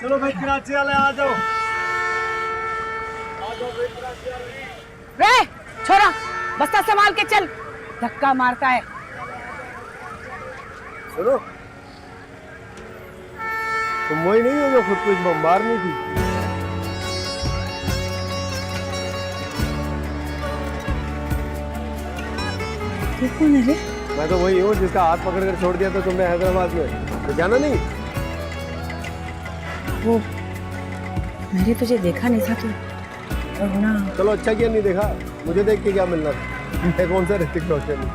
चलो भाई कराची वाले आ जाओ भाई कराची वाले। रे छोरा, बस्ता संभाल के चल, धक्का मारता है। सुनो, तुम वही नहीं हो जो खुद को बम्बार नहीं थी? कौन है रे? मैं तो वही हूँ जिसका हाथ पकड़ कर छोड़ दिया था तुमने हैदराबाद में, तो जाना नहीं? वो मैंने तुझे देखा नहीं था तो ना। चलो अच्छा किया नहीं देखा, मुझे देख के क्या मिलना था? मैं कौन सा ऋतिक रोशन?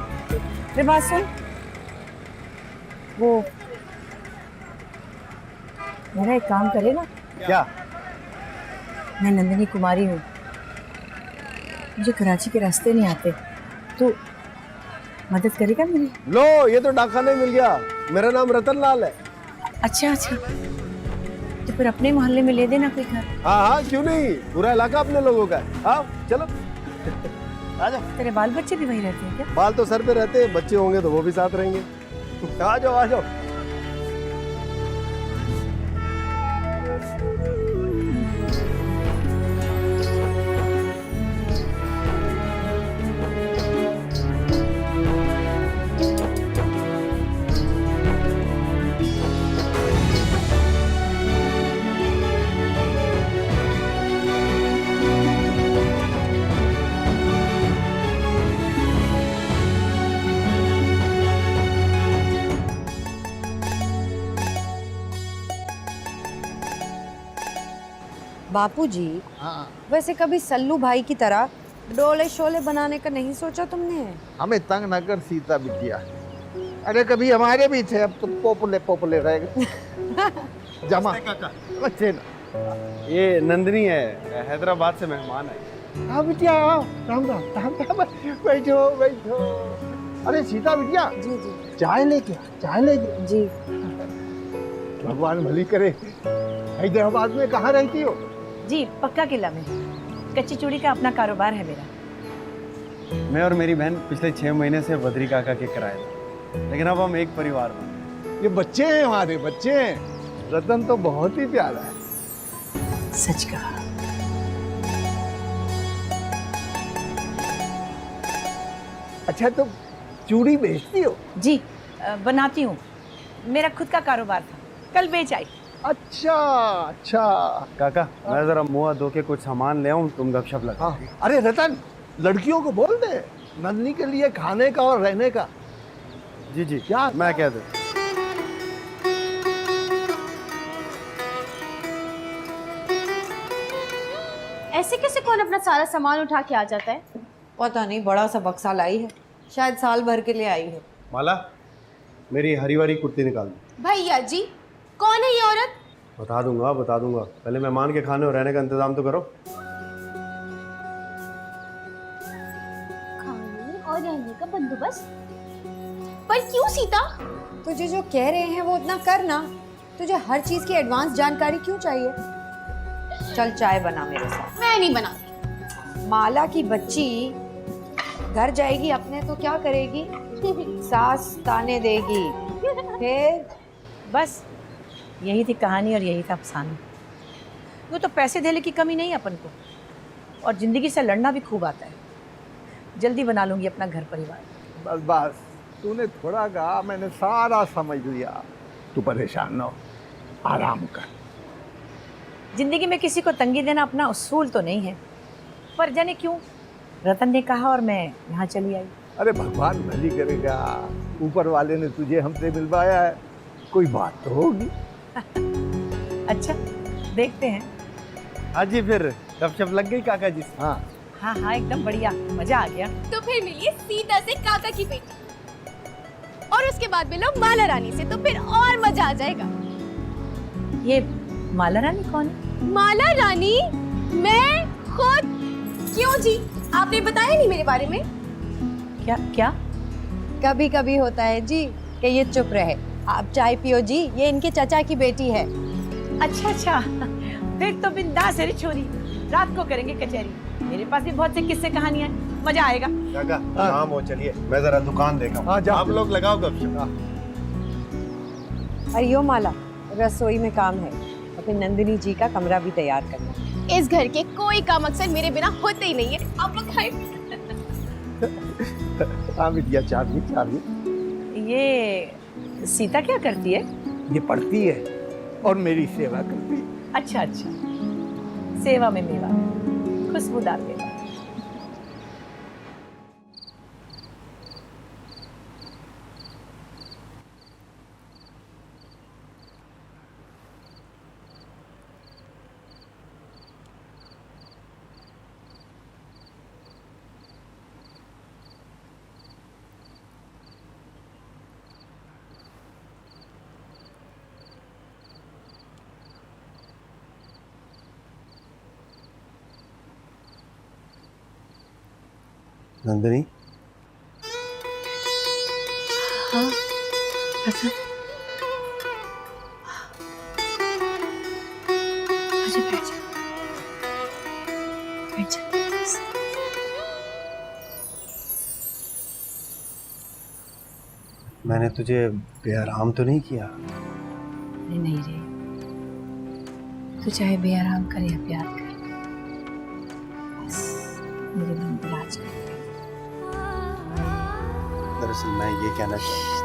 रे बात सुन, वो मेरा एक काम करे ना। क्या? मैं नंदिनी कुमारी हूँ, मुझे कराची के रास्ते नहीं आते, तो मदद करेगा मेरी? लो, ये तो डाकखाने मिल गया। मेरा नाम रतन लाल है। अच्छा अच्छा, तो फिर अपने मोहल्ले में ले देना कोई घर। हाँ हाँ, क्यों नहीं, पूरा इलाका अपने लोगों का है। हाँ चलो आ जाओ। तेरे बाल बच्चे भी वहीं रहते हैं क्या? बाल तो सर पे रहते हैं, बच्चे होंगे तो वो भी साथ रहेंगे। आ जाओ आ जाओ। बापूजी, वैसे कभी सल्लू भाई की तरह डोले शोले बनाने का नहीं सोचा तुमने? हमें तंग न कर सीता बिटिया। अरे कभी हमारे भी थे, अब तो पोपले पोपले रह गए। जमा बच्चे ना। ये नंदिनी है, हैदराबाद से मेहमान है। हाँ बिटिया आओ, राम राम राम राम, बैठो बैठो। अरे सीता बिटिया, जी जी चाय लेके चाय लेके। जी। भगवान भली करे। हैदराबाद में कहाँ रहती हो? जी पक्का किला में, कच्ची चूड़ी का अपना कारोबार है मेरा। मैं और मेरी बहन पिछले 6 महीने से बद्री काका के किराए थे, लेकिन अब हम एक परिवार में। ये बच्चे हैं, हमारे बच्चे हैं। रतन तो बहुत ही प्यारा है। सच कहा। अच्छा, तो चूड़ी बेचती हो? जी बनाती हूँ, मेरा खुद का कारोबार था, कल बेच आई। अच्छा अच्छा। काका मैं जरा मुंह धो के कुछ सामान ले आऊं, तुम गपशप लगा। हाँ। अरे रतन, लड़कियों को बोल दे नंदनी के लिए खाने का और रहने का। जी जी क्या? मैं कह दूं। ऐसे कैसे कौन अपना सारा सामान उठा के आ जाता है? पता नहीं, बड़ा सा बक्सा लाई है, शायद साल भर के लिए आई है। माला, मेरी हरी वाली कुर्ती निकाल दो। भैया जी, कौन है ये औरत? बता दूंगा, पहले मेहमान के खाने और रहने का इंतजाम तो करो। खाने और रहने का बंदोबस्त? पर क्यों सीता? तुझे जो कह रहे हैं वो उतना कर ना, तुझे हर चीज की एडवांस जानकारी क्यों चाहिए? चल चाय बना मेरे साथ। मैं नहीं बनाती। माला की बच्ची घर जाएगी अपने तो क्या करेगी? सास ताने देगी। फिर बस यही थी कहानी और यही था अफसाना। वो तो पैसे देने की कमी नहीं अपन को, और जिंदगी से लड़ना भी खूब आता है। जल्दी बना लूंगी अपना घर परिवार। बस बस, तूने थोड़ा कहा, मैंने सारा समझ लिया। तू परेशान न हो, आराम कर। जिंदगी में किसी को तंगी देना अपना उसूल तो नहीं है, पर जाने क्यों रतन ने कहा और मैं यहाँ चली आई। अरे भगवान भली करेगा, ऊपर वाले ने तुझे हमसे मिलवाया है, कोई बात तो होगी। अच्छा देखते हैं। हाँ जी, फिर गपशप लग गई काका जी से? हाँ हाँ हाँ एकदम बढ़िया, मजा आ गया। तो फिर मिलिए सीता से काका की बेटी, और उसके बाद मिलो माला रानी से, तो फिर और मजा आ जाएगा। ये माला रानी कौन है? माला रानी मैं खुद। क्यों जी, आपने बताया नहीं मेरे बारे में? क्या क्या? कभी कभी होता है जी कि ये चुप रहे। आप चाय पियो जी, ये इनके चाचा की बेटी है। अच्छा अच्छा, फिर तो बिंदास है रे छोरी, रात को करेंगे कचहरी। मेरे पास भी बहुत से किस्से कहानियां हैं, मजा आएगा। काका शाम हो, चलिए मैं जरा दुकान देखा। हाँ, जाओ। आप लोग लगाओ गपशप। अरे यो माला, रसोई में काम है। फिर नंदिनी जी का कमरा भी तैयार करना। इस घर के कोई काम अक्सर मेरे बिना होते ही नहीं है। आप लोग खाए। हाँ बिटिया, चाबी। ये सीता क्या करती है? ये पढ़ती है और मेरी सेवा करती है। अच्छा अच्छा, सेवा में मेवा, खुशबूदार मेवा। नंदिनी, हाँ अच्छा, आजा बैठ जा, बैठ जा। मैंने तुझे बेआराम तो नहीं किया? अरे नहीं रे, तू चाहे बेआराम कर या प्यार कर, बस मेरे मन पर राज कर। दरअसल मैं ये कहना चाहता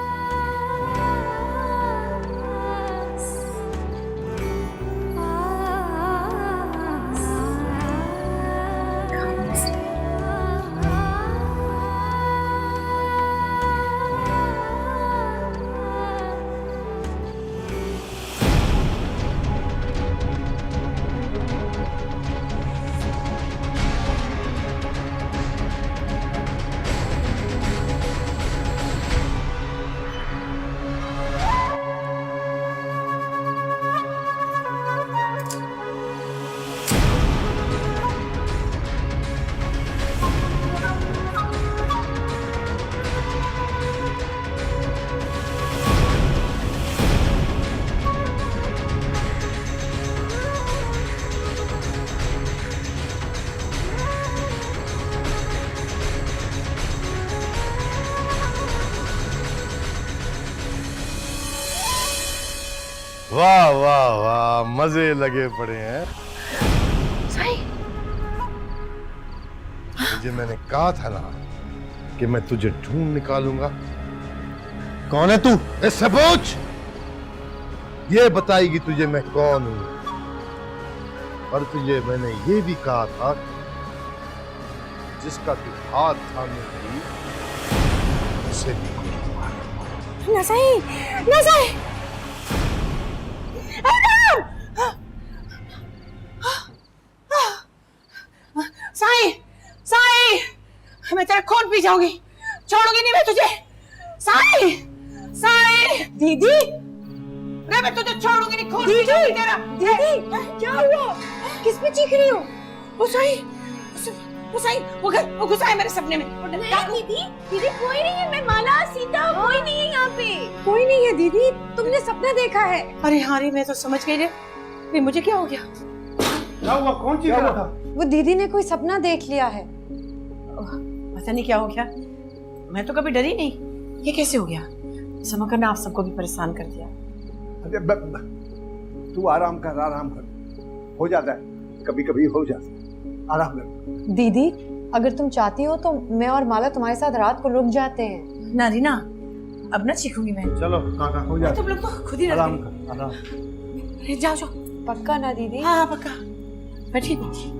वाह वाह वाह, मजे लगे पड़े हैं। तुझे मैंने कहा था ना कि मैं तुझे ढूंढ निकालूंगा। कौन है तू? इससे पूछ, ये बताएगी तुझे मैं कौन हूं। पर तुझे मैंने ये भी कहा था, जिसका तू हाथ थामे थी उसे भी ना सही, ना सही। साई, साई, मैं तेरा खून पी जाऊंगी, छोड़ूंगी नहीं मैं तुझे। साई, साई, दीदी, मैं तुझे छोड़ूंगी नहीं, खून पी जाऊंगी तेरा। दीदी, क्या हुआ? किस पे चीख रही हो? वो साई, वो घुसा है मेरे सपने में। नहीं दीदी, दीदी कोई नहीं है। मैं माला, सीता, कोई नहीं है यहाँ पे। कोई नहीं है दीदी, तुमने सपना देखा है। अरे हाँ रे, मैं तो समझ गई रे। ये मुझे क्या हो गया? क्या हुआ? कौन चीख रहा था? वो दीदी ने कोई सपना देख लिया है। पता नहीं क्या हो गया, मैं तो कभी डरी नहीं। ये कैसे हो गया? समझकर ने आप सबको भी परेशान कर दिया। अरे तू आराम कर, हो जाता है, कभी कभी हो जाता है, आराम कर। दीदी, अगर तुम चाहती हो तो मैं और माला तुम्हारे साथ रात को रुक जाते हैं। ना रीना, अब ना चीखूंगी मैं। चलो काका, हो जाता तुम लोग तो खुद ही आराम रह कर, आराम। गए। जाओ जाओ। पक्का ना दीदी? हाँ पक्का, मैं ठीक हूँ।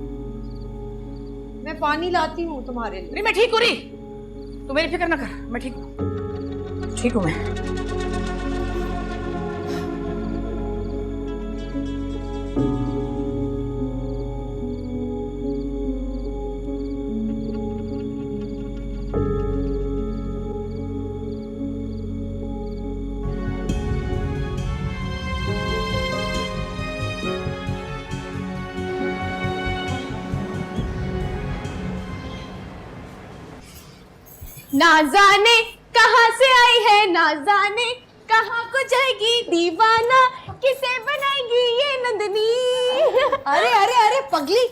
मैं पानी लाती हूँ तुम्हारे लिए। नहीं मैं ठीक हूँ री, तू मेरी फिक्र ना कर, मैं ठीक हूँ, ठीक हूँ मैं। ना जाने कहाँ से आई है, ना जाने कहाँ को जाएगी दीवाना, किसे बनाएगी ये नंदनी। अरे अरे अरे पगली,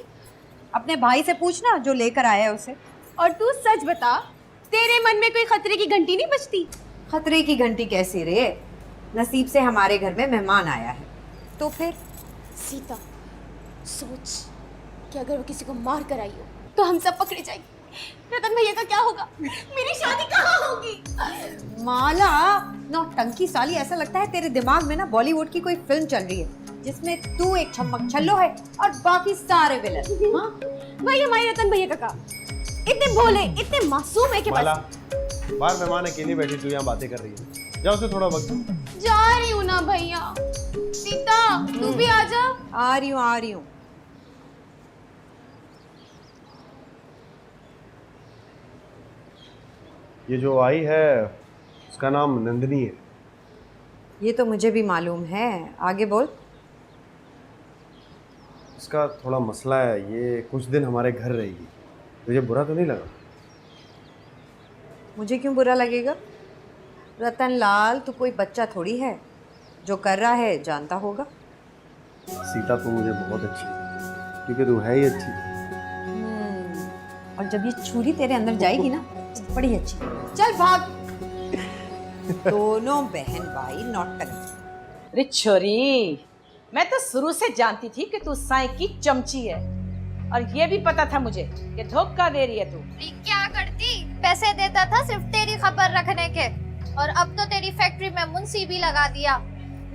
अपने भाई से पूछना जो लेकर आया है उसे। और तू सच बता, तेरे मन में कोई खतरे की घंटी नहीं बजती? खतरे की घंटी कैसी रे? नसीब से हमारे घर में मेहमान आया है, तो फिर सीता, सोच कि अगर वो किसी को मार कर आई हो तो हम सब पकड़े जाएंगे। रतन भैया का क्या होगा? मेरी शादी कहाँ होगी? माला, नौटंकी साली, ऐसा लगता है तेरे दिमाग में ना बॉलीवुड की कोई फिल्म चल रही है जिसमें तू एक छम्मक छल्लो है और बाकी सारे विलन। हाँ? भाई हमारे रतन भैया का काम इतने भोले, इतने मासूम है कि माला, बस। बाहर मेहमान अकेली बैठी तू यहाँ बातें कर रही है, जाओ उसे थोड़ा वक्त दो। जा रही हूँ ना भैया। सीता तू भी आ जा। आ रही हूँ। ये जो आई है उसका नाम नंदिनी है। ये तो मुझे भी मालूम है, आगे बोल। इसका थोड़ा मसला है, ये कुछ दिन हमारे घर रहेगी। तुझे बुरा तो नहीं लगा? मुझे क्यों बुरा लगेगा? रतन लाल, तू कोई बच्चा थोड़ी है, जो कर रहा है जानता होगा। सीता तू मुझे बहुत अच्छी है, क्योंकि तू है ही अच्छी। और जब ये छुरी तेरे अंदर जाएगी ना, तो बड़ी अच्छी। चल भाग। दोनों बहन भाई नौटंकी। अरे छोरी, मैं तो शुरू से जानती थी कि तू साईं की चमची है, और ये भी पता था मुझे कि धोखा दे रही है तू। क्या करती? पैसे देता था सिर्फ तेरी खबर रखने के, और अब तो तेरी फैक्ट्री में मुंशी भी लगा दिया।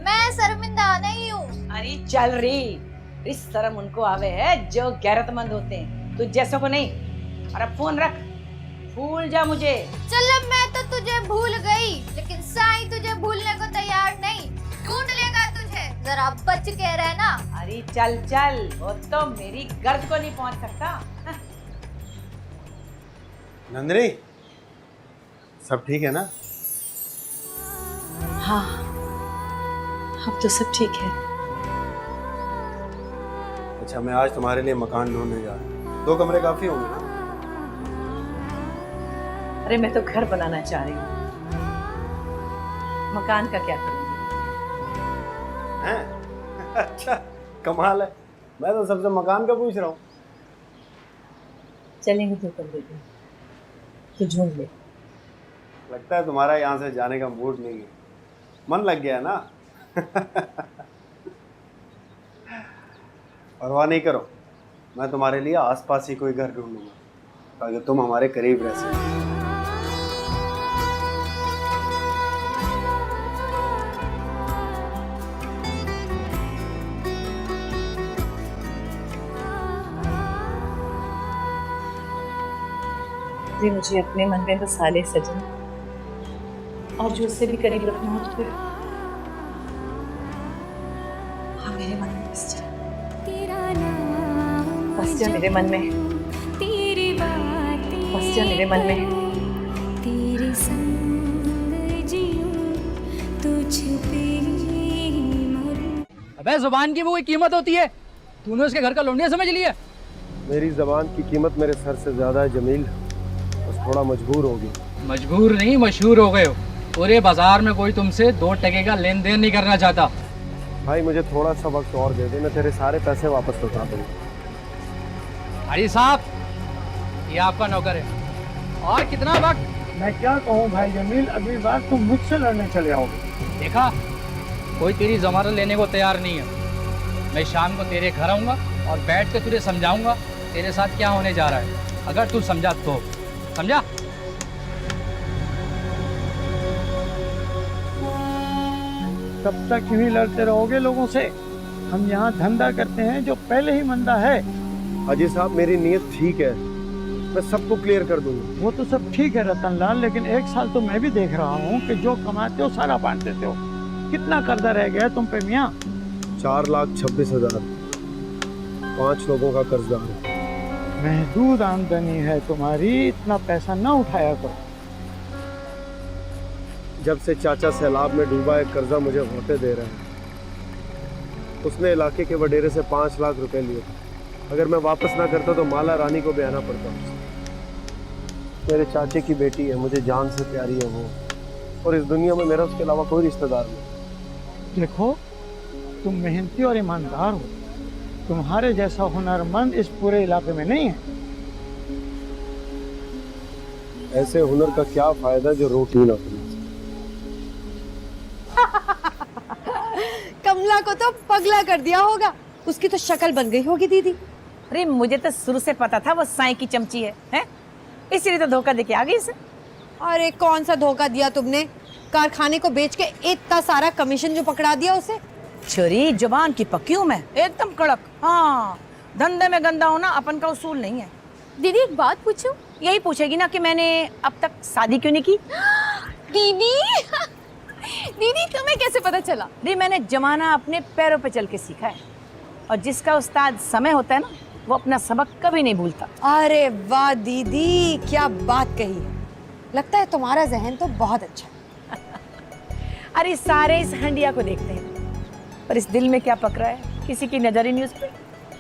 मैं शर्मिंदा नहीं हूँ। अरे चल रही, इस शर्म उनको आवे है जो गैरतमंद होते हैं, तू जैसों को नहीं। और अब फोन रख, भूल जा मुझे। चल अब मैं तो तुझे भूल गई, लेकिन साईं तुझे भूलने को तैयार नहीं। ढूंढ लेगा तुझे, जरा बच के रहना। अरे चल चल, वो तो मेरी गर्द को नहीं पहुंच सकता। नंदिनी, सब ठीक है ना? हाँ, अब तो सब ठीक है। अच्छा, मैं आज तुम्हारे लिए मकान ढूंढने जा रहा हूँ। 2 कमरे काफी होंगे ना? अरे मैं तो घर बनाना चाह रही हूँ, मकान का क्या करूँगी? हैं? अच्छा, कमाल है। मैं तो सबसे मकान का पूछ रहा हूँ। चलेंगे 2 कमरे में, तो ढूंढ ले। लगता है तुम्हारा यहाँ से जाने का मूड नहीं है, मन लग गया है ना? परवाह नहीं करो, मैं तुम्हारे लिए आसपास ही कोई घर ढूंढूंगा ताकि तुम हमारे करीब रह सको। मुझे अपने मन में बसा ले सजन, और जो उससे भी करीब रखना हो तो फिर हाँ मेरे मन में बस जा, बस जा मेरे मन में, बस जा मेरे मन में। तेरे संग जीऊं, तुझ पे मरूं। अबे जुबान की वो कोई कीमत होती है? तूने उसके घर का लौंडिया समझ लिया? मेरी जबान की कीमत मेरे सर से ज्यादा है जमील, बस थोड़ा मजबूर हो गई। मजबूर नहीं, मशहूर हो गए हो। पूरे बाजार में कोई तुमसे 2 टके का लेन देन नहीं करना चाहता। भाई मुझे थोड़ा सा वक्त और दे दे, मैं तेरे सारे पैसे वापस लौटा दूंगा। अरे साहब, ये आपका नौकर है। और कितना वक्त? मैं क्या कहूँ भाई जमील, अगली बार तुम मुझसे लड़ने चले आओगे। देखा, कोई तेरी जमानत लेने को तैयार नहीं है। मैं शाम को तेरे घर आऊंगा और बैठ के तुझे समझाऊंगा तेरे साथ क्या होने जा रहा है, अगर तू समझा तो। समझा? तब तक यूं ही लड़ते रहोगे लोगों से? हम यहाँ धंधा करते हैं जो पहले ही मंदा है। अजय साहब, मेरी नीयत ठीक है, मैं सबको क्लियर कर दूंगा। वो तो सब ठीक है रतन लाल, लेकिन 1 साल तो मैं भी देख रहा हूँ कि जो कमाते हो सारा बांट देते हो। कितना कर्जा रह गया तुम पे मियाँ? 4,26,000, 5 लोगों का कर्जा है। महदूद आमदनी है तुम्हारी, इतना पैसा न उठाया करो। जब से चाचा सैलाब में डूबा है, कर्जा मुझे होते दे रहे हैं। उसने इलाके के वडेरे से 5 लाख रुपए लिए। अगर मैं वापस ना करता तो माला रानी को बयाना पड़ता। मेरे चाचे की बेटी है, मुझे जान से प्यारी है वो, और इस दुनिया में मेरा उसके अलावा कोई रिश्तेदार नहीं। देखो, तुम मेहनती और ईमानदार हो, तुम्हारे जैसा हुनरमंद इस पूरे इलाके में नहीं है। ऐसे हुनर का क्या फायदा जो रोटी ना बने। कमला को तो पगला कर दिया होगा। उसकी तो शक्ल बन गई होगी दीदी। अरे मुझे तो शुरू से पता था वो साईं की चमची है? इसीलिए तो धोखा देके आ गई इसे। अरे कौन सा धोखा दिया तुमने? कारखाने को बेच के इतना सारा कमीशन जो पकड़ा दिया उसे। छोरी जुबान की पक्की हूं मैं, एकदम कड़क। हाँ, धंधे में गंदा होना अपन का उसूल नहीं है। दीदी एक बात पूछूं? यही पूछेगी ना कि मैंने अब तक शादी क्यों नहीं की। दीदी दीदी तुम्हें कैसे पता चला? दी मैंने जमाना अपने पैरों पे चल के सीखा है, और जिसका उस्ताद समय होता है ना, वो अपना सबक कभी नहीं भूलता। अरे वाह दीदी, क्या बात कही है। लगता है तुम्हारा जहन तो बहुत अच्छा है। अरे सारे इस हंडिया को देखते हैं, पर इस दिल में क्या पक रहा है किसी की नजर ही नहीं उस पर।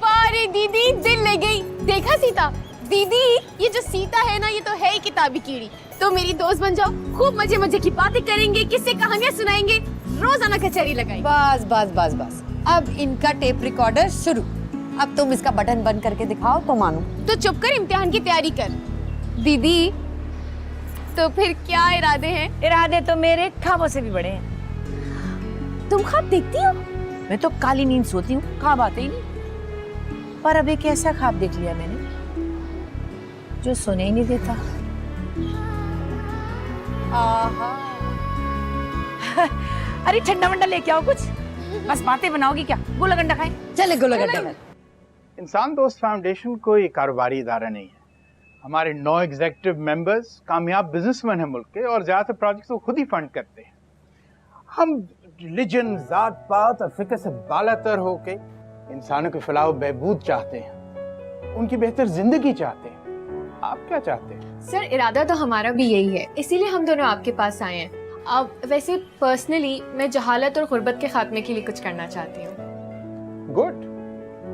अरे दीदी दिल ले गई। देखा सीता? दीदी ये जो सीता है ना, ये तो है ही किताबी कीड़ी। तो मेरी दोस्त बन जाओ, खूब मजे मजे की बातें करेंगे, किस्से कहानियां सुनाएंगे, रोजाना कचहरी लगाएंगे। बस बस बस बस, अब इनका टेप रिकॉर्डर शुरू। अब तुम इसका बटन बंद करके दिखाओ तो मानो। तो चुप कर, इम्तिहान की तैयारी कर। दीदी तो फिर क्या इरादे हैं? इरादे तो मेरे ख्वाबों से भी बड़े हैं। तुम ख्वाब देखती हो? मैं तो काली नींद सोती हूँ, ख्वाब आते ही नहीं। पर अब एक ऐसा ख्वाब देख लिया मैंने जो सोने ही नहीं देता। अरे ठंडा वंडा लेके आओ कुछ, बस बातें बनाओगी क्या? गोला गंडा खाएं? चले गोला गड्ढा। इंसान दोस्त फाउंडेशन कोई कारोबारी इदारा नहीं है। हमारे 9 एग्जीक्यूटिव मेंबर्स कामयाब बिजनेसमैन हैं मुल्क के, और ज़्यादातर प्रोजेक्ट्स वो खुद ही फंड करते हैं। हम रिलीजन, जात पात और फिक्र से बालातर होके इंसानों के फलाह व बहबूद चाहते हैं, उनकी बेहतर जिंदगी चाहते हैं। आप क्या चाहते हैं? सर इरादा तो हमारा भी यही है, इसीलिए हम दोनों आपके पास आए हैं। अब वैसे पर्सनली मैं जहालत और गुर्बत के खात्मे के लिए कुछ करना चाहती हूँ। गुड।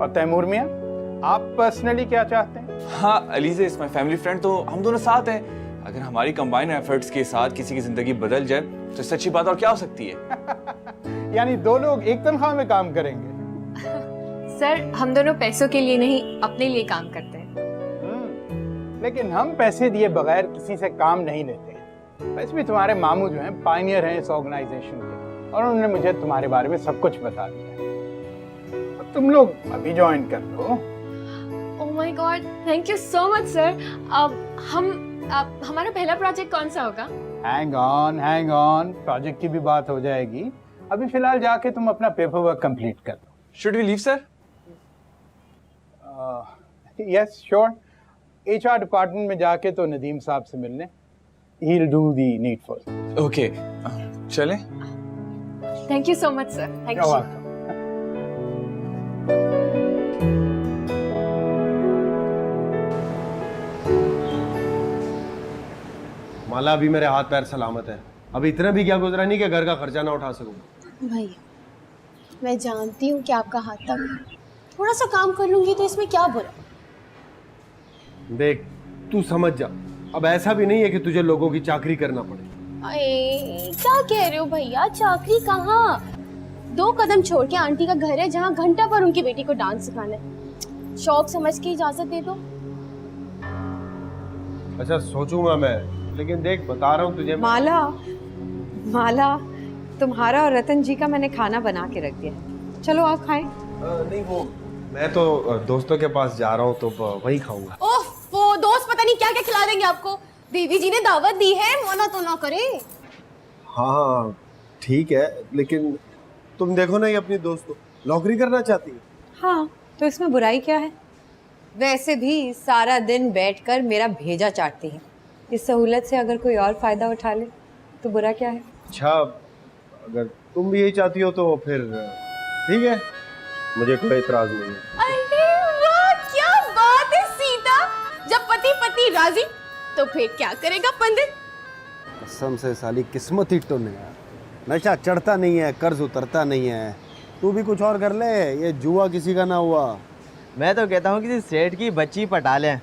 और तैमूर मियाँ, आप पर्सनली क्या चाहते हैं? हाँ, Aliza is my family friend, तो हम दोनों साथ हैं। अगर हमारी कंबाइन एफर्ट्स के साथ किसी की जिंदगी बदल जाए तो इससे अच्छी बात और क्या हो सकती है? यानी 2 लोग एक तनख्वाह में काम करेंगे। सर हम दोनों पैसों के लिए नहीं, अपने लिए काम करते हैं। लेकिन हम पैसे दिए बगैर किसी से काम नहीं लेते हैं। वैसे भी तुम्हारे मामू जो हैं पायनियर हैं इस ऑर्गेनाइजेशन के, और उन्होंने मुझे तुम्हारे बारे में सब कुछ बता दिया। अब तुम लोग अभी ज्वाइन कर लो। Oh my god, thank you so much sir. अब हमारा पहला प्रोजेक्ट कौन सा होगा? हैंग ऑन, प्रोजेक्ट की भी बात हो जाएगी। अभी फिलहाल जाके तुम अपना पेपर वर्क कंप्लीट कर दो। Should we leave sir? Yes sure. HR department में जाके तो नदीम साहब से मिलने, he'll do the needful. Okay, चलें? Thank you so much sir. Thank You're you. welcome. Mala, अभी मेरे हाथ पैर सलामत है। अभी इतना भी क्या गुजरा नहीं कि घर का खर्चा ना उठा सकूं। भैया मैं जानती हूँ कि आपका हाथ तंग है, थोड़ा सा काम कर लूंगी तो इसमें क्या बुरा? देख, तू समझ जा, अब ऐसा भी नहीं है कि तुझे लोगों की चाकरी करना पड़े। अरे क्या कह रहे हो भैया, चाकरी कहाँ? 2 कदम छोड़ के आंटी का घर है जहाँ घंटा पर उनकी बेटी को डांस सिखाना है। शौक समझ के इजाजत दे दो। अच्छा सोचूंगा मैं, लेकिन देख बता रहा हूँ तुझे। माला, तुम्हारा और रतन जी का मैंने खाना बना के रख दिया है, चलो आप खाएं। नहीं, वो मैं तो दोस्तों के पास जा रहा हूँ, तो वही खाऊंगा। ओह वो दोस्त पता नहीं क्या क्या खिला देंगे आपको। दीदी जी ने दावत दी है, मना तो ना करे। हाँ ठीक है, लेकिन तुम देखो ना, ये अपनी दोस्त को नौकरी करना चाहती है। हाँ तो इसमें बुराई क्या है? वैसे भी सारा दिन बैठकर मेरा भेजा चाटती है, इस सहूलत से अगर कोई और फायदा उठा ले तो बुरा क्या है? अच्छा, अगर तुम भी यही चाहती हो तो फिर ठीक है, मुझे कोई इतराज नहीं है। अरे वाह, क्या बात है सीता। जब पति पत्नी राजी तो फिर क्या करेगा पंडित? कसम से साली किस्मत ही टुन है। नशा चढ़ता नहीं है, कर्ज उतरता नहीं है। तू भी कुछ और कर ले, ये जुआ किसी का ना हुआ। मैं तो कहता हूँ किसी सेठ की बच्ची पटा लें,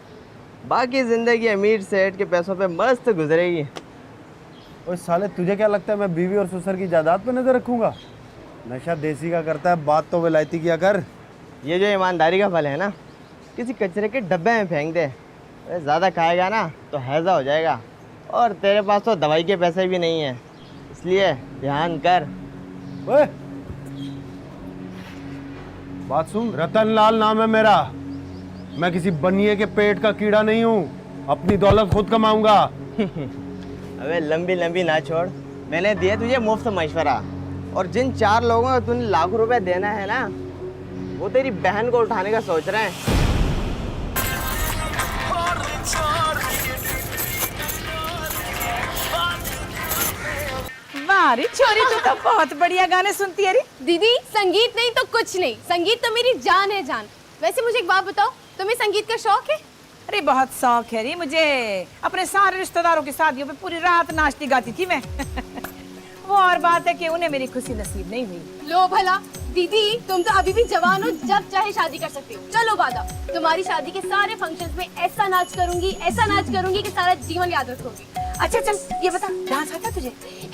बाकी जिंदगी अमीर सेठ के पैसों पे मस्त गुजरेगी। ओए साले, तुझे क्या लगता है मैं बीवी और ससुर की जायदाद पे नजर रखूंगा? नशा देसी का करता है, बात तो विलायती किया कर। ये जो ईमानदारी का फल है ना, किसी कचरे के डब्बे में फेंक दे। ज़्यादा खाएगा ना तो हैजा हो जाएगा, और तेरे पास तो दवाई के पैसे भी नहीं है, इसलिए ध्यान कर। ओए बात सुन, रतन लाल नाम है मेरा। मैं किसी बनिए के पेट का कीड़ा नहीं हूँ। अपनी दौलत खुद कमाऊंगा। अबे लंबी लंबी ना छोड़, मैंने दिया तुझे मुफ्त मशवरा। और जिन 4 लोगों को तूने लाखों रुपए देना है ना, वो तेरी बहन को उठाने का सोच रहे हैं। वाह छोरी, तू तो बहुत बढ़िया गाने सुनती है रे। दीदी संगीत नहीं तो कुछ नहीं, संगीत तो मेरी जान है जान। वैसे मुझे एक बात बताओ, तुम्हें संगीत का शौक है? अरे बहुत शौक है रे मुझे। अपने सारे रिश्तेदारों की शादियों पे पूरी रात नाचती गाती थी मैं। वो और बात है कि उन्हें मेरी खुशी नसीब नहीं हुई। लो भला दीदी, तुम तो अभी भी जवान हो, जब चाहे शादी कर सकती हो। चलो वादा, तुम्हारी शादी के सारे फंक्शंस में ऐसा नाच करूंगी कि सारा जीवन याद रखोगी। अच्छा चल ये बता, डांस आता तुझे?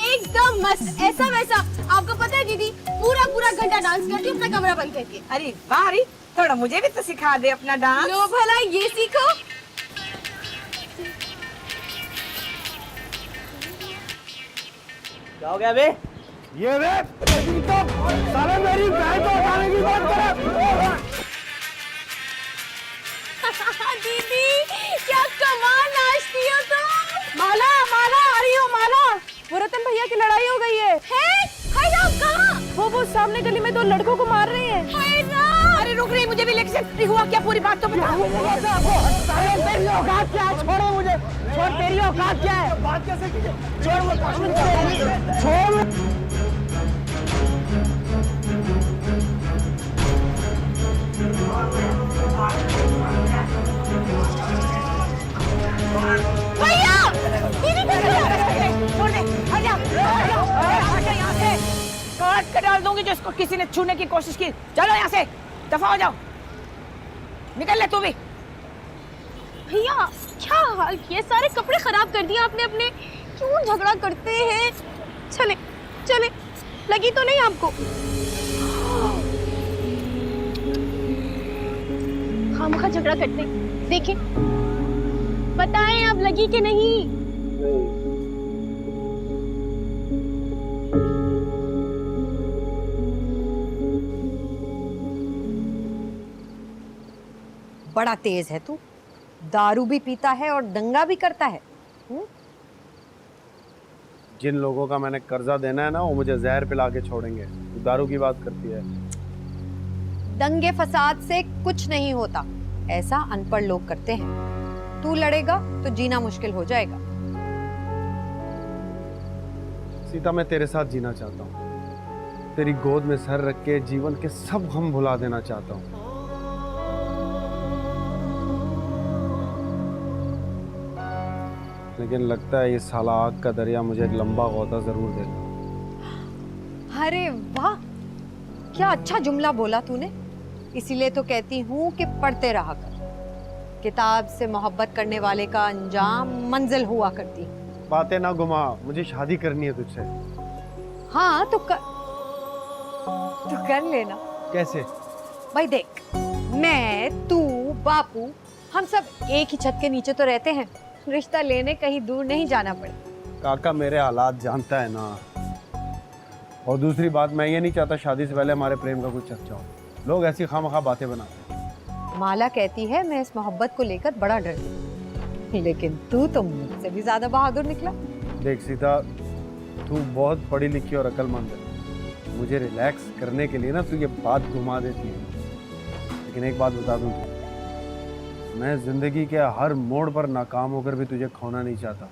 एकदम मस्त, ऐसा वैसा। आपको पता है दीदी, पूरा घंटा डांस करती हूँ अपना कमरा बंद करके। अरे वाह रे, थोड़ा मुझे भी तो सिखा दे अपना डांस। लो भला ये सीखो। क्या हो गया बे? ये वे तो साले मेरी बहन को उठाने की बात करे। दीदी क्या कमाल नाचती हो तुम। माला आ रही हो माला। वो रतन भैया की लड़ाई हो गई है। हाय राम, कहाँ? वो सामने गली में 2 लड़कों को मार रहे हैं। हाय राम। अरे रुक रही, मुझे भी लेके चल। हुआ क्या, पूरी बात तो बता। तेरी औकात क्या है? छोड़ो मुझे, छोड़। तेरी औकात क्या है? बात कैसे की? छोड़। भैया दीदी छोड़ दे, हट जा यहाँ से। काट कर डाल दूंगी जिसको किसी ने छूने की कोशिश की। चलो यहाँ से, दफा हो जाओ। निकल ले तू भी। भैया क्या हाल किया, सारे कपड़े खराब कर दिए आपने अपने। क्यों झगड़ा करते हैं? चले चले, लगी तो नहीं आपको? खामखा झगड़ा करते, देखें बताएं आप लगी कि नहीं? बड़ा तेज है तू, दारू भी पीता है और दंगा भी करता है। जिन लोगों का मैंने कर्जा देना है ना, वो मुझे जहर पिला के छोड़ेंगे। तू दारू की बात करती है। दंगे फसाद से कुछ नहीं होता, ऐसा अनपढ़ लोग करते हैं। तू लड़ेगा तो जीना मुश्किल हो जाएगा। सीता, मैं तेरे साथ जीना चाहता हूँ। तेरी गोद में सर रख के जीवन के सब गम भुला देना चाहता हूँ। लेकिन लगता है ये साला आग का दरिया मुझे एक लंबा गौता जरूर देगा। अरे वाह, क्या अच्छा जुमला बोला तूने। इसीलिए तो कहती हूँ कि पढ़ते रहा कर। किताब से मोहब्बत करने वाले का अंजाम मंजिल हुआ करती है। बातें ना घुमा, मुझे शादी करनी है तुझसे। हाँ तो कर लेना। कैसे? भाई देख, मैं तू बापू हम सब एक ही छत के नीचे तो रहते हैं। रिश्ता लेने कहीं दूर नहीं जाना पड़े। काका मेरे हालात जानता है ना। और दूसरी बात, मैं ये नहीं चाहता शादी से पहले हमारे प्रेम का कुछ चर्चा हो। लोग ऐसी खामखा बातें बनाते हैं। माला कहती है मैं इस मोहब्बत को लेकर बड़ा डरती हूँ, लेकिन तू तो मुझसे भी ज्यादा बहादुर निकला। देख सीता, तू बहुत पढ़ी लिखी और अक्लमंद है। मुझे रिलैक्स करने के लिए ना तू ये बात घुमा देती है। लेकिन एक बात बता दूं, मैं जिंदगी के हर मोड़ पर नाकाम होकर भी तुझे खोना नहीं चाहता,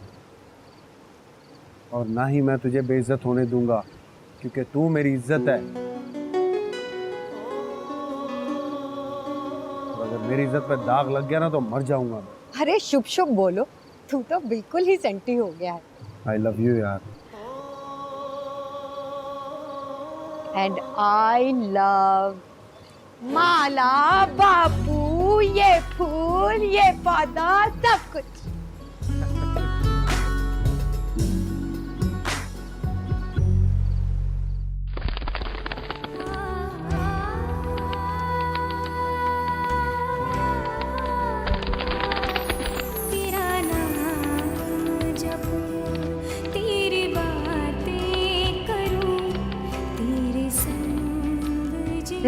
और ना ही मैं तुझे बेइज्जत होने दूंगा, क्योंकि तू मेरी इज्जत है। और अगर मेरी इज्जत पे दाग लग गया ना तो मर जाऊंगा। अरे शुभ शुभ बोलो, तू तो बिल्कुल ही सेंटी हो गया है। आई लव यू यार। एंड आई लव माला, बापू, ये फूल, ये पौधा, सब कुछ।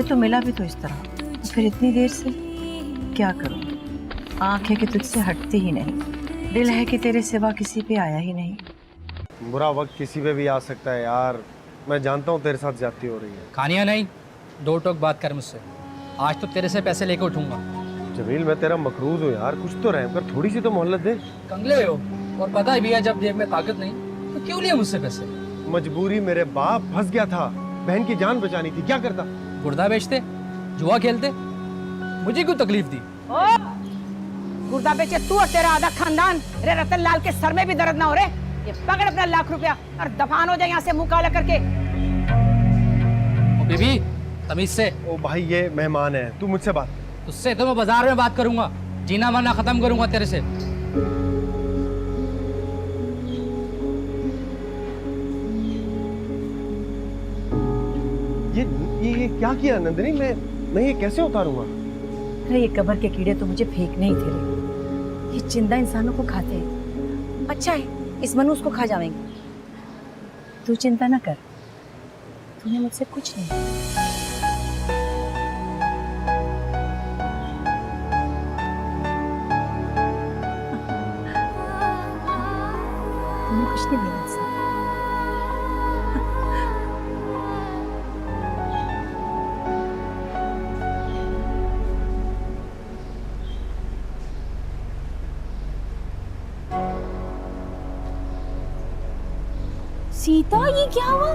तुझे तो मिला भी तो इस तरह, फिर इतनी देर से क्या करूं? आंखें कि तुझसे हटती ही नहीं, दिल है कि तेरे सिवा किसी पे आया ही नहीं। बुरा वक्त किसी पे भी आ सकता है यार। मैं जानता हूँ तेरे साथ ज्यादती हो रही है। खानिया नहीं, दो टोक बात कर मुझसे। आज तो तेरे से पैसे लेके उठूंगा। जमील मैं तेरा मकरूज हूँ यार, कुछ तो रहम कर, थोड़ी सी तो मोहल्लत दे। कंगले हो और पता ही भी है जब जेब में ताकत नहीं तो क्यों लिए मुझसे पैसे? मजबूरी, मेरे बाप फंस गया था, बहन की जान बचानी थी, क्या करता? गुर्दा बेचते, जुआ खेलते, मुझे क्यों तकलीफ दी? गुर्दा बेचे तू और तेरा आधा खानदान। रे रतन लाल के सर में भी दर्द ना हो रे। ये पकड़ अपना ₹1,00,000 और दफान हो जाए यहाँ से मुंह काला करके। ओ बीबी, तमीज से। ओ भाई ये मेहमान है, तू मुझसे बात। तुझसे तो मैं बाजार में बात करूंगा, जीना मरना खत्म करूंगा तेरे से। ये क्या किया नंदिनी? मैं ये कैसे उतारूंगा? अरे ये कब्र के कीड़े तो मुझे फेंकने ही थे रे। ये जिंदा इंसानों को खाते हैं। अच्छा है इस मनुष्य को खा जाएंगे। तू चिंता ना कर, तूने मुझसे कुछ नहीं। तूने कुछ नहीं लिया मुझसे। सीता, ये क्या हुआ?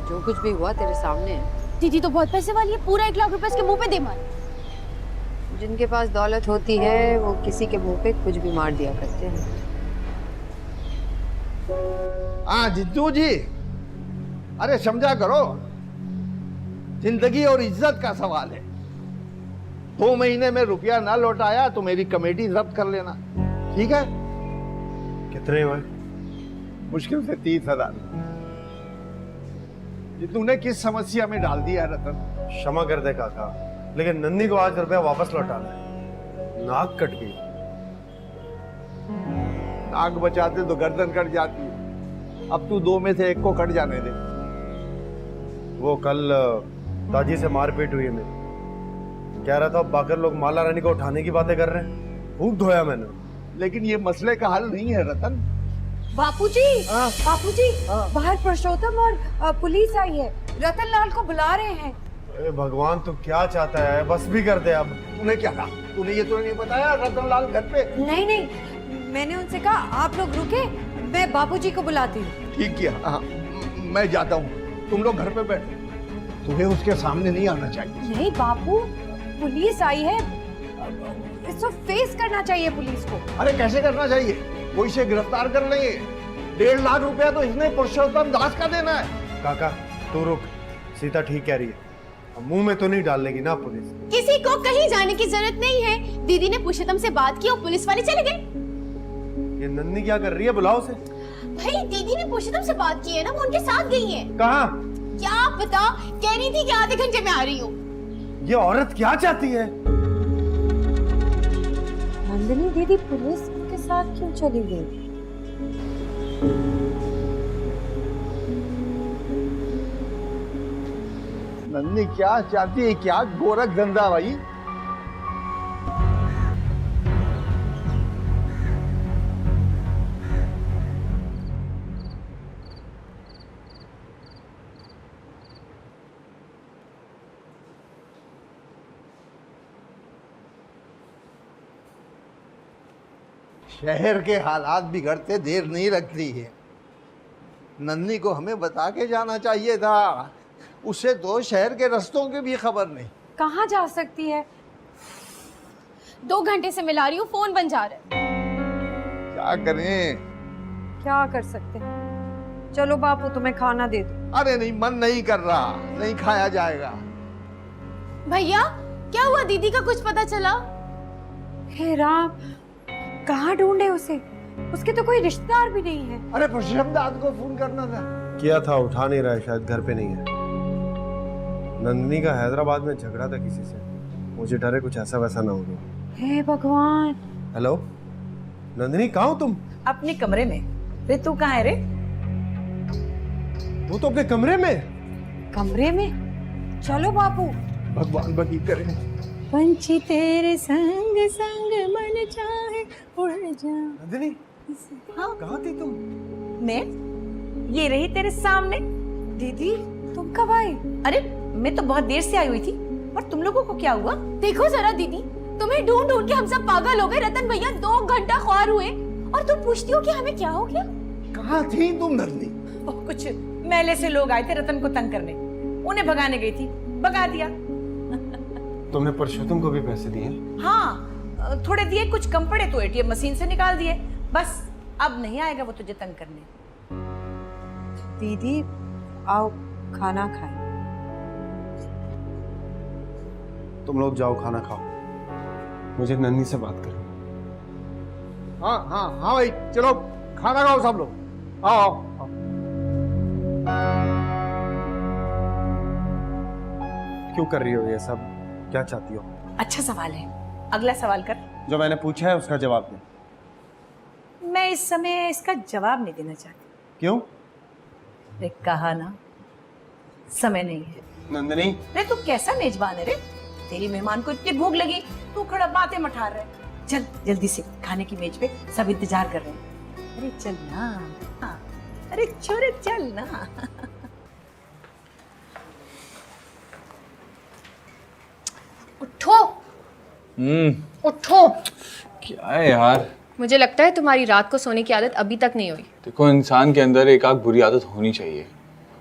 जो कुछ भी हुआ तेरे सामने है। दीदी तो बहुत पैसे वाली है, पूरा 1,00,000 रुपए इसके मुंह पे दे मार। जिनके पास दौलत होती है वो किसी के मुंह पे कुछ भी मार दिया करते हैं। हाँ जिज्जू जी, अरे समझा करो, जिंदगी और इज्जत का सवाल है। 2 महीने में रुपया ना लौटाया तो मेरी कमेटी जब्त कर लेना, ठीक है? कितने हुए? मुश्किल से 30,000। ये तूने किस समस्या में डाल दिया रतन? क्षमा कर दे काका, लेकिन नन्नी को आज रुपया वापस लौटाना है। नाक कट गई। नाक बचाते तो गर्दन कट जाती है। अब तू 2 में से 1 को कट जाने दे। वो कल ताजी से मारपीट हुई है मेरी। कह रहा था बाकर लोग माला रानी को उठाने की बातें कर रहे हैं। खूब धोया मैंने। लेकिन ये मसले का हल नहीं है रतन। बापूजी, बापूजी, बाहर पुरुषोत्तम और पुलिस आई है, रतन लाल को बुला रहे हैं। अरे भगवान तू क्या चाहता है? बस भी कर दे अब। तूने क्या कहा? तूने ये तो नहीं बताया रतन लाल घर पे? नहीं नहीं, मैंने उनसे कहा आप लोग रुके, मैं बापूजी को बुलाती हूँ। ठीक किया। हाँ, मैं जाता हूँ, तुम लोग घर पे बैठो। तुम्हें उसके सामने नहीं आना चाहिए। नहीं बापू, पुलिस आई है, इसको फेस करना चाहिए पुलिस को। अरे कैसे करना चाहिए? वो इसे गिरफ्तार कर लेंगे। 1.5 लाख रुपया तो इसने पुरुषोत्तम दास का देना है। काका तू रुक, सीता ठीक कह रही है। अब मुंह में तो नहीं डाल लेगी ना पुलिस? किसी को कहीं जाने की जरूरत नहीं है। दीदी ने पुरुषोत्तम से बात की और पुलिस वाले चले गए। ये नन्नी क्या कर रही है? बुलाओ उसे। भाई दीदी ने पुरुषोत्तम से बात की है ना, वो उनके साथ गई है। कहाँ? क्या पता, कह रही थी कि आधे घंटे में आ रही हूँ। ये औरत क्या चाहती है? नंदिनी दीदी पुलिस के साथ क्यों चली गई? नन्नी क्या चाहती है? क्या गोरख धंधा भाई? शहर के हालात बिगड़ते देर नहीं लगती है। नन्नी को हमें बता के जाना चाहिए था। उसे तो शहर के रास्तों की भी खबर नहीं। कहाँ जा सकती है? 2 घंटे से मिला रही हूँ, फोन बन जा रहा है। क्या करें? क्या कर सकते हैं? चलो बापू तुम्हें खाना दे दो। अरे नहीं, मन नहीं कर रहा, नहीं खाया जाएगा। भैया क्या हुआ? दीदी का कुछ पता चला? हे राम, कहाँ ढूंढे उसे? उसके तो कोई रिश्तेदार भी नहीं है। अरे पुरुषोत्तम को फोन करना था। किया था, उठा नहीं रहा है, शायद घर पे नहीं है। नंदिनी का हैदराबाद में झगड़ा था किसी से, मुझे डर है कुछ ऐसा वैसा ना हो गया। हे भगवान। हेलो नंदिनी, कहाँ हो तुम? अपने कमरे में। रे तू कहाँ है रे? वो तो अपने कमरे में। कमरे में? चलो बापू। भगवान बही करे। पंछी तेरे संग संग मन चाहे उड़ जा। नंदिनी, हाँ कहाँ थी तुम? मैं ये रही तेरे सामने। दीदी तुम कब आई? अरे मैं तो बहुत देर से आई हुई थी। और तुम लोगों को क्या हुआ? देखो जरा दीदी, तुम्हें ढूंढ ढूंढ के हम सब पागल हो गए। रतन भैया 2 घंटा ख्वार हुए और तुम पूछती हो कि हमें क्या हो गया। कहाँ थी तुम नंदिनी? कुछ मेले से लोग आए थे रतन को तंग करने, उन्हें भगाने गई थी, भगा दिया। तुमने परशुतम को भी पैसे दिए? हाँ थोड़े दिए, कुछ कम पड़े तो एटीएम मशीन से निकाल दिए। बस अब नहीं आएगा वो तुझे तंग करने। दीदी आओ खाना खाएं। तुम लोग जाओ खाना खाओ, मुझे नन्नी से बात करनी। हाँ हाँ हाँ भाई, चलो खाना खाओ सब लोग। आओ आओ, आओ। क्यों कर रही हो ये सब? क्या चाहती हो? अच्छा सवाल है, अगला सवाल कर। जो मैंने पूछा है उसका जवाब दे। मैं इस समय इसका जवाब नहीं देना चाहती। क्यों? अरे कहा ना, समय नहीं है। नंदिनी, अरे तू कैसा मेजबान है रे? तेरी मेहमान को इतनी भूख लगी, तू खड़ा बातें मठा रहा है। चल जल्दी से खाने की मेज पे सब इंतजार कर रहे हैं। अरे चल ना, हाँ। अरे छोरे चल ना। उठो उठो। क्या है यार? मुझे लगता है तुम्हारी रात को सोने की आदत अभी तक नहीं हुई। देखो, इंसान के अंदर एक आध बुरी आदत होनी चाहिए,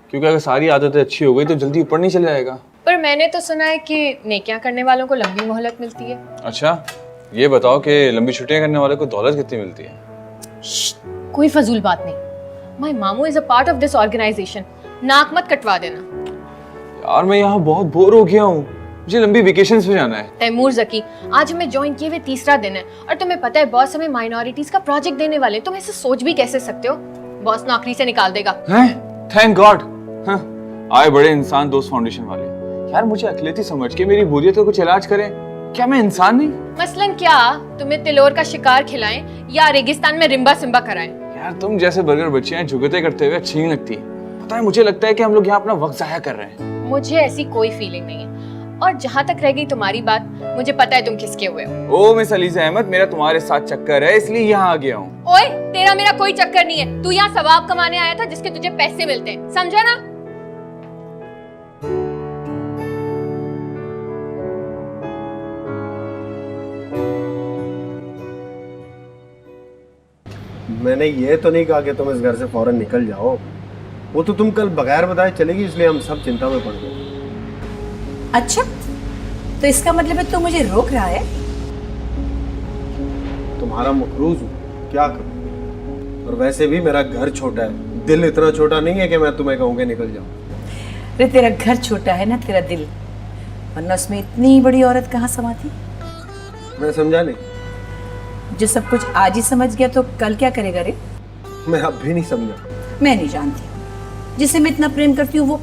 क्योंकि अगर सारी आदतें अच्छी हो गई तो जल्दी ऊपर नहीं चले जाएगा। पर मैंने तो सुना है कि नेकियां करने वालों को लंबी मोहलत मिलती है। अच्छा, ये बताओ कि लंबी छुट्टियां करने वाले को दौलत कितनी मिलती है? कोई फजूल बात नहीं। माय मामू is a part of this organisation. नाक मत कटवा देना। यार मैं यहाँ बहुत बोर हो गया हूँ, मुझे लंबी वेकेशंस पे जाना है। तैमूर जकी, आज हमें ज्वाइन किए हुए 3रा दिन है और तुम्हें पता है बॉस हमें माइनॉरिटीज का प्रोजेक्ट देने वाले। तुम ऐसे सोच भी कैसे सकते हो? बॉस नौकरी से निकाल देगा। हैं? Thank God. हाँ, आए बड़े इंसान दोस्त फाउंडेशन वाले। यार मुझे अकलेती समझ के मेरी बोरियत का कुछ इलाज करें। क्या मैं इंसान नहीं? मसलन क्या, तुम्हें तिलोर का शिकार खिलाएं या रेगिस्तान में रिम्बा सिम्बा कराएं? यार तुम जैसे बर्गर बच्चे झुगते करते हुए अच्छी नहीं लगती। पता है, मुझे लगता है कि हम लोग यहाँ अपना वक्त जाया कर रहे हैं। मुझे ऐसी कोई फीलिंग नहीं है। और जहाँ तक रह गई तुम्हारी बात, मुझे पता है तुम किसके हुए हो। ओ मिस अलीज़ा अहमद, मेरा तुम्हारे साथ चक्कर है, इसलिए यहाँ आ गया हूँ। ओए, तेरा मेरा कोई चक्कर नहीं है। तू यहाँ सवाब कमाने आया था जिसके तुझे पैसे मिलते हैं, समझा ना? मैंने ये तो नहीं कहा कि तुम इस घर से फौरन निकल जाओ। वो तो तुम कल बगैर बताए चलेगी, इसलिए हम सब चिंता में पड़ गए। अच्छा, तो इसका मतलब है तू मुझे रोक रहा है? तुम्हारा मकरूज हूँ, क्या करूँ? और वैसे भी मेरा घर छोटा है, दिल इतना छोटा नहीं है कि मैं तुम्हें कहूँगा निकल जाओ। अरे तेरा घर छोटा है ना, तेरा दिल, वरना उसमें इतनी बड़ी औरत कहाँ समाती? मैं समझा नहीं। जो सब कुछ आज ही समझ गया तो कल क्या करेगा रे? मैं अब भी नहीं समझा। मैं नहीं जानती, जिसे मैं इतना प्रेम करती हूँ वो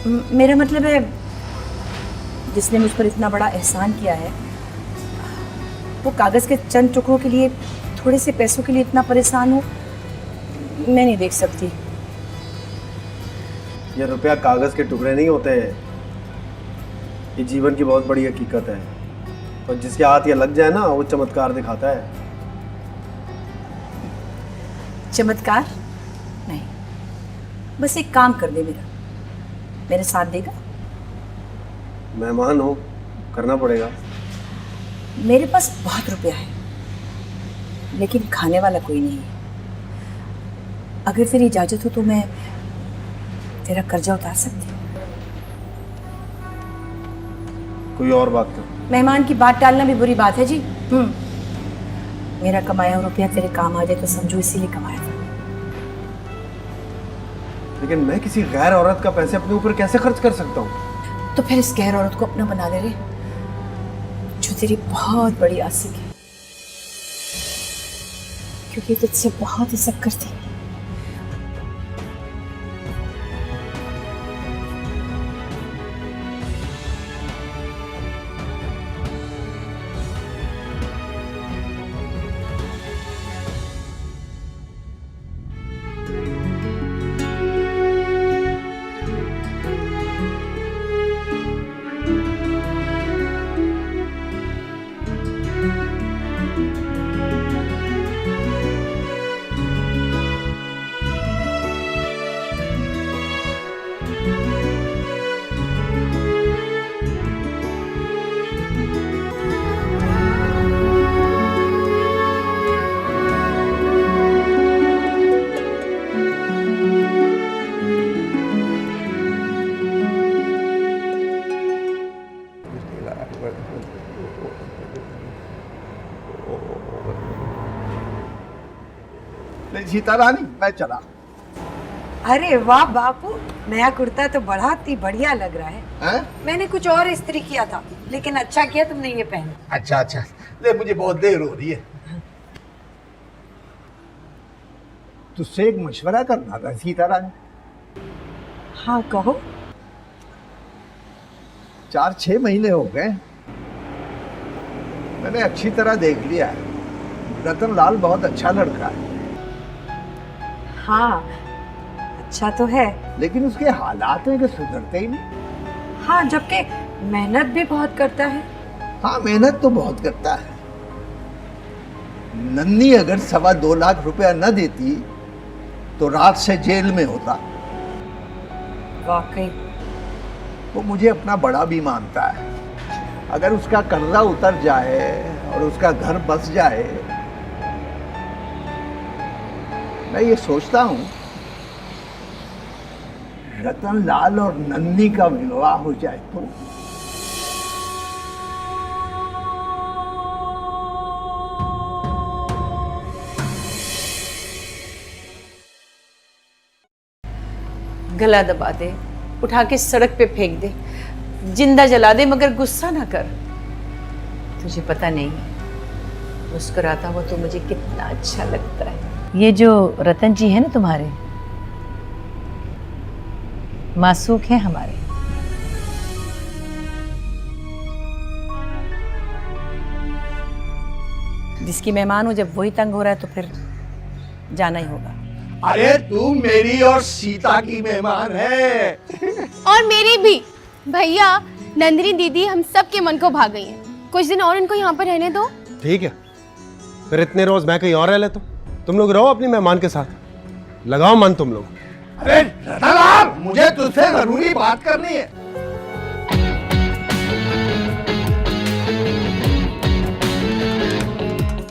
मेरा मतलब है जिसने मुझ पर इतना बड़ा एहसान किया है, वो कागज के चंद टुकड़ों के लिए, थोड़े से पैसों के लिए इतना परेशान हो, मैं नहीं देख सकती। ये रुपया कागज के टुकड़े नहीं होते हैं, ये जीवन की बहुत बड़ी हकीकत है। और जिसके हाथ ये लग जाए ना, वो चमत्कार दिखाता है। चमत्कार नहीं, बस एक काम कर दे, मेरे साथ देगा? मेहमान हो, करना पड़ेगा। मेरे पास बहुत रुपया है, लेकिन खाने वाला कोई नहीं है। अगर तेरी इजाजत हो तो मैं तेरा कर्जा उतार सकती हूँ। कोई और बात कर। मेहमान की बात टालना भी बुरी बात है जी। मेरा कमाया हुआ रुपया तेरे काम आ जाए तो समझो इसीलिए कमाया था। लेकिन मैं किसी गैर औरत का पैसे अपने ऊपर कैसे खर्च कर सकता हूँ? तो फिर इस गैर औरत को अपना बना ले रे, जो तेरी बहुत बड़ी आशिक है, क्योंकि तुझसे बहुत इज्जत करती है। मेरी सीता रानी, मैं चला। अरे वाह बापू, नया कुर्ता तो बहुत ही बढ़िया लग रहा है। हैं? मैंने कुछ और इस्त्री किया था, लेकिन अच्छा किया तुमने ये पहना। अच्छा अच्छा, ले मुझे बहुत देर हो रही है। तुझसे एक मशवरा करना था सीता रानी। हाँ कहो। 4-6 महीने हो गए, मैंने अच्छी तरह देख लिया है, रतन लाल बहुत अच्छा लड़का है। हाँ अच्छा तो है, लेकिन उसके हालात हैं कि सुधरते ही नहीं। हाँ जबकि मेहनत भी बहुत करता है। हाँ मेहनत तो बहुत करता है। नन्नी अगर 2.25 लाख रुपया न देती तो रात से जेल में होता। वाकई वो मुझे अपना बड़ा भी मानता है। अगर उसका कर्जा उतर जाए और उसका घर बस जाए, मैं ये सोचता हूं रतन लाल और नन्नी का विवाह हो जाए तो। गला दबा दे, उठा के सड़क पे फेंक दे, जिंदा जला दे, मगर गुस्सा ना कर। तुझे पता नहीं मुस्कुराता हुआ तो मुझे कितना अच्छा लगता है। ये जो रतन जी है ना तुम्हारे, मासूक हैं हमारे। जिसकी मेहमान हो, जब वही तंग हो रहा है तो फिर जाना ही होगा। अरे तू मेरी और सीता की मेहमान है। और मेरी भी। भैया, नंदिनी दीदी हम सब के मन को भाग गई हैं। कुछ दिन और इनको यहाँ पर रहने दो। ठीक है, फिर इतने रोज मैं कहीं और रह लेता हूँ, तुम लोग रहो अपनी मेहमान के साथ, लगाओ मन तुम लोग। अरे रतनलाल, मुझे तुझसे जरूरी बात करनी है।